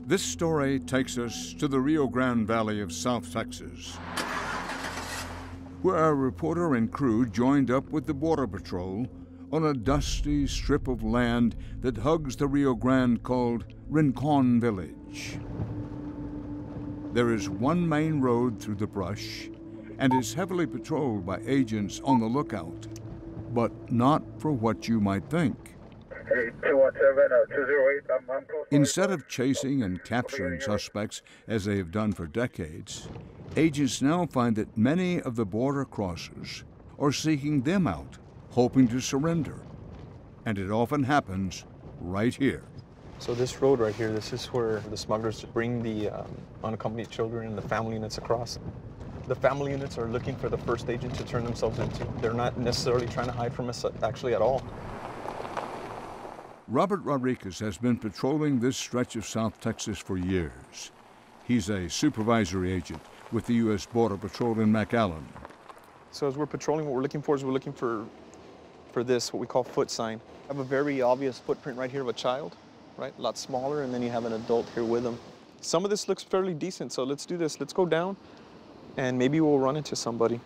This story takes us to the Rio Grande Valley of South Texas, where our reporter and crew joined up with the Border Patrol on a dusty strip of land that hugs the Rio Grande called Rincon Village. There is one main road through the brush and is heavily patrolled by agents on the lookout, but not for what you might think. 208, I'm close. Instead of chasing and capturing suspects as they have done for decades, agents now find that many of the border crossers are seeking them out, hoping to surrender. And it often happens right here. So this road right here, this is where the smugglers bring the unaccompanied children and the family units across. The family units are looking for the first agent to turn themselves into. They're not necessarily trying to hide from us actually at all. Robert Rodriguez has been patrolling this stretch of South Texas for years. He's a supervisory agent with the U.S. Border Patrol in McAllen. So as we're patrolling, what we're looking for is we're looking for this, what we call foot sign. I have a very obvious footprint right here of a child, right? A lot smaller, and then you have an adult here with them. Some of this looks fairly decent, so let's do this. Let's go down, and maybe we'll run into somebody.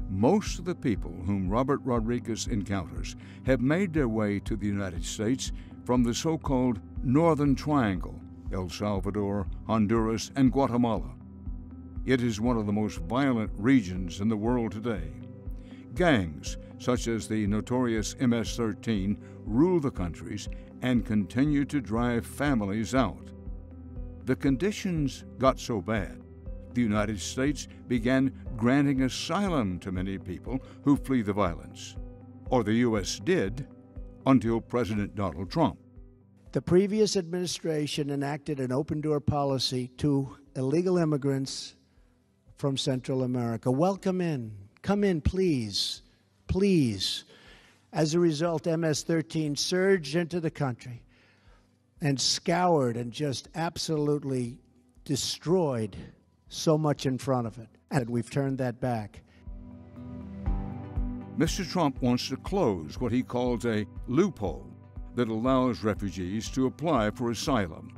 Most of the people whom Robert Rodriguez encounters have made their way to the United States from the so-called Northern Triangle, El Salvador, Honduras, and Guatemala. It is one of the most violent regions in the world today. Gangs, such as the notorious MS-13, rule the countries and continue to drive families out. The conditions got so bad, the United States began granting asylum to many people who flee the violence. Or the U.S. did, until President Donald Trump. The previous administration enacted an open-door policy to illegal immigrants from Central America. Welcome in. Come in, please. Please. As a result, MS-13 surged into the country and scoured and just absolutely destroyed so much in front of it. And we've turned that back. Mr. Trump wants to close what he calls a loophole that allows refugees to apply for asylum.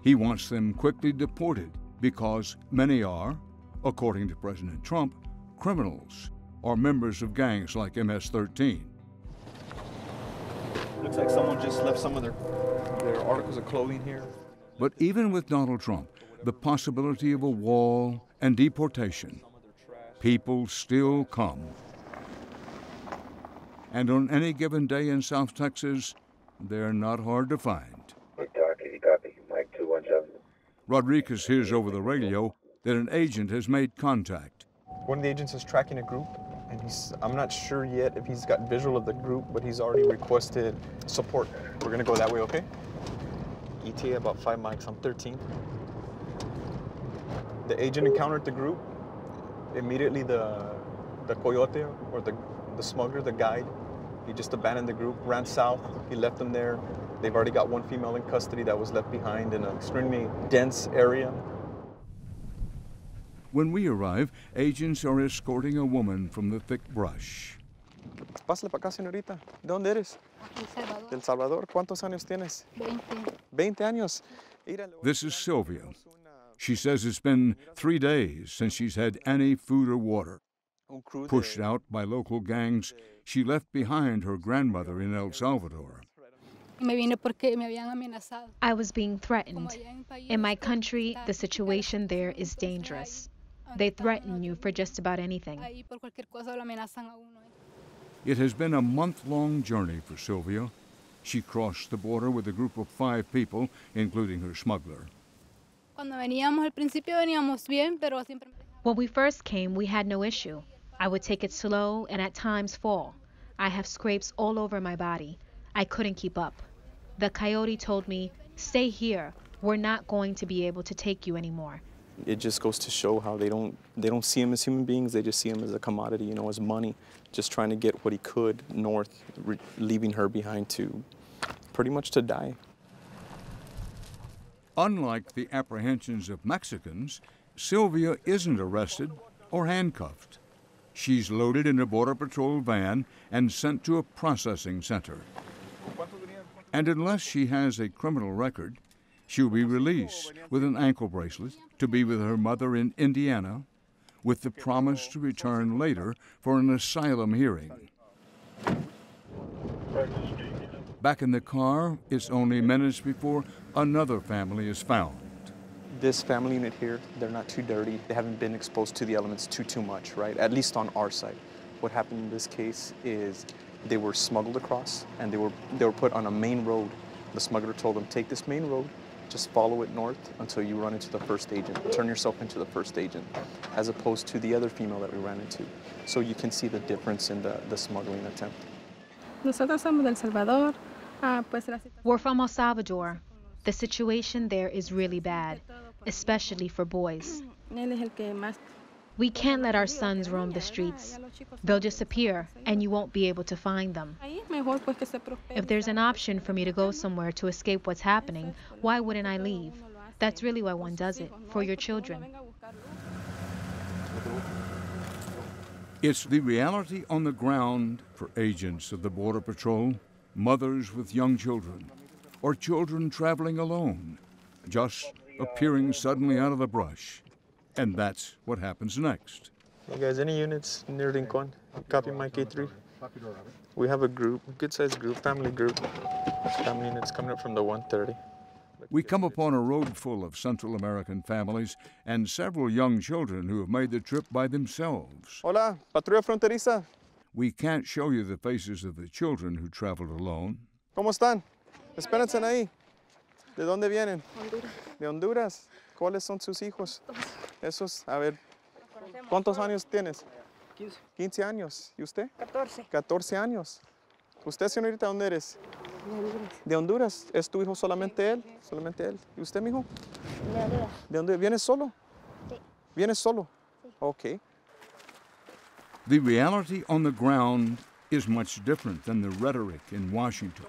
He wants them quickly deported because many are, according to President Trump, criminals or members of gangs like MS-13. Looks like someone just left some of their articles of clothing here. But even with Donald Trump, the possibility of a wall and deportation, people still come. And on any given day in South Texas, they're not hard to find. Copy. Mike 217. Rodriguez hears over the radio that an agent has made contact. One of the agents is tracking a group, and I'm not sure yet if he's got visual of the group, but he's already requested support. We're gonna go that way, okay? ETA about 5 mics, I'm 13. The agent encountered the group. Immediately the coyote, or the smuggler, the guide, he just abandoned the group, ran south, he left them there. They've already got one female in custody that was left behind in an extremely dense area. When we arrive, agents are escorting a woman from the thick brush. Pásale para acá, señorita. ¿De dónde eres? El Salvador. Del Salvador. ¿Cuántos años tienes? 20. 20 años. This is Sylvia. She says it's been 3 days since she's had any food or water. Pushed out by local gangs, she left behind her grandmother in El Salvador. I was being threatened. In my country, the situation there is dangerous. They threaten you for just about anything. It has been a month-long journey for Sylvia. She crossed the border with a group of 5 people, including her smuggler. When we first came, we had no issue. I would take it slow and at times fall. I have scrapes all over my body. I couldn't keep up. The coyote told me, "Stay here. We're not going to be able to take you anymore." It just goes to show how they don't see him as human beings. They just see him as a commodity, as money, just trying to get what he could north, leaving her behind to pretty much to die. Unlike the apprehensions of Mexicans, Sylvia isn't arrested or handcuffed. She's loaded in a Border Patrol van and sent to a processing center. And unless she has a criminal record, she'll be released with an ankle bracelet to be with her mother in Indiana, with the promise to return later for an asylum hearing. Back in the car, it's only minutes before another family is found. This family unit here, they're not too dirty. They haven't been exposed to the elements too much, right? At least on our side. What happened in this case is they were smuggled across and they were put on a main road. The smuggler told them, take this main road, just follow it north until you run into the first agent. Turn yourself into the first agent, as opposed to the other female that we ran into. So you can see the difference in the smuggling attempt. Nosotros somos del Salvador. We're from El Salvador. The situation there is really bad, especially for boys. We can't let our sons roam the streets. They'll disappear, and you won't be able to find them. If there's an option for me to go somewhere to escape what's happening, why wouldn't I leave? That's really why one does it, for your children. It's the reality on the ground for agents of the Border Patrol, mothers with young children, or children traveling alone, just appearing suddenly out of the brush. And that's what happens next. Hey guys, any units near Rincon? Copy Mike A3. We have a group, good-sized group, family group. Family units coming up from the 130. We come upon a road full of Central American families and several young children who have made the trip by themselves. Hola, patrulla fronteriza. We can't show you the faces of the children who traveled alone. ¿Cómo están? Espérense ahí. ¿De dónde vienen? Honduras. De Honduras. ¿Cuáles son sus hijos? Esos, a ver, ¿cuántos años tienes? 15. 15 años. ¿Y usted? 14. 14 años. ¿Usted, señorita, dónde eres? De Honduras. ¿De Honduras? ¿Es tu hijo solamente él? Solamente él. ¿Y usted, mijo? De Honduras. ¿De dónde? ¿Vienes solo? Sí. ¿Vienes solo? Sí. Okay. The reality on the ground is much different than the rhetoric in Washington.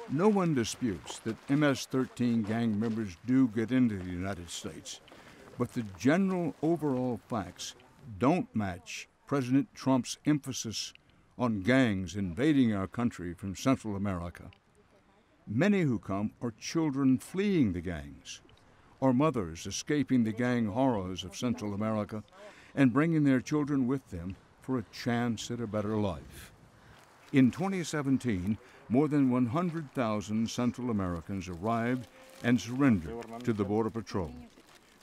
No one disputes that MS-13 gang members do get into the United States, but the general overall facts don't match President Trump's emphasis on gangs invading our country from Central America. Many who come are children fleeing the gangs, or mothers escaping the gang horrors of Central America and bringing their children with them for a chance at a better life. In 2017, more than 100,000 Central Americans arrived and surrendered to the Border Patrol.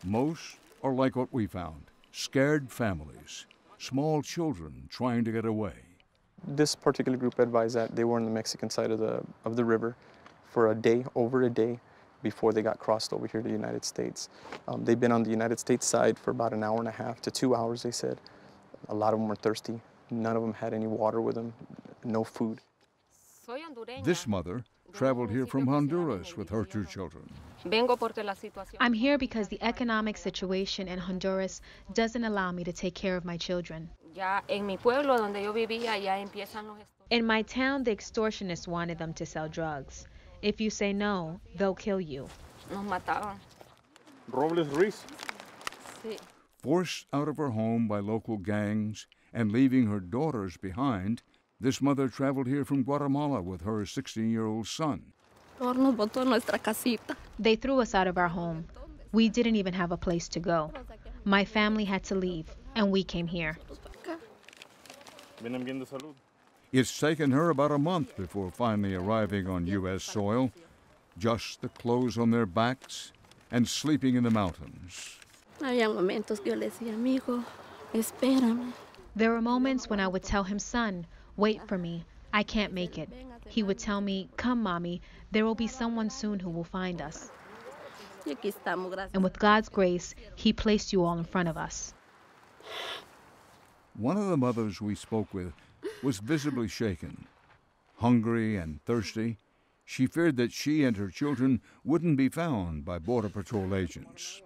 Most are like what we found, scared families, small children trying to get away. This particular group advised that they were on the Mexican side of the river for a day, over a day, before they got crossed over here to the United States. They've been on the United States side for about an hour and a half to 2 hours, they said. A lot of them were thirsty. None of them had any water with them, no food. This mother traveled here from Honduras with her 2 children. I'm here because the economic situation in Honduras doesn't allow me to take care of my children. In my town, the extortionists wanted them to sell drugs. If you say no, they'll kill you. Forced out of her home by local gangs and leaving her daughters behind, this mother traveled here from Guatemala with her 16-year-old son. They threw us out of our home. We didn't even have a place to go. My family had to leave, and we came here. It's taken her about a month before finally arriving on U.S. soil, just the clothes on their backs and sleeping in the mountains. There were moments when I would tell him, son, wait for me. I can't make it. He would tell me, come, mommy, there will be someone soon who will find us. And with God's grace, he placed you all in front of us. One of the mothers we spoke with was visibly shaken. Hungry and thirsty, she feared that she and her children wouldn't be found by Border Patrol agents.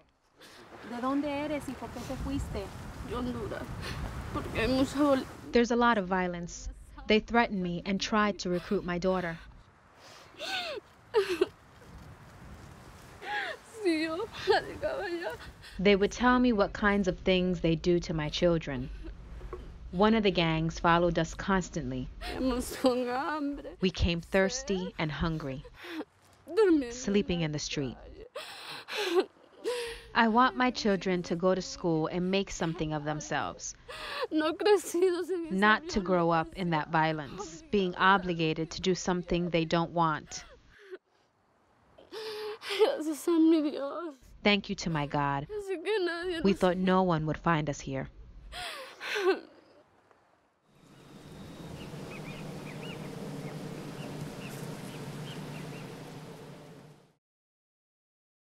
There's a lot of violence. They threatened me and tried to recruit my daughter. They would tell me what kinds of things they do to my children. One of the gangs followed us constantly. We came thirsty and hungry, sleeping in the street. I want my children to go to school and make something of themselves, not to grow up in that violence, being obligated to do something they don't want. Thank you to my God. We thought no one would find us here.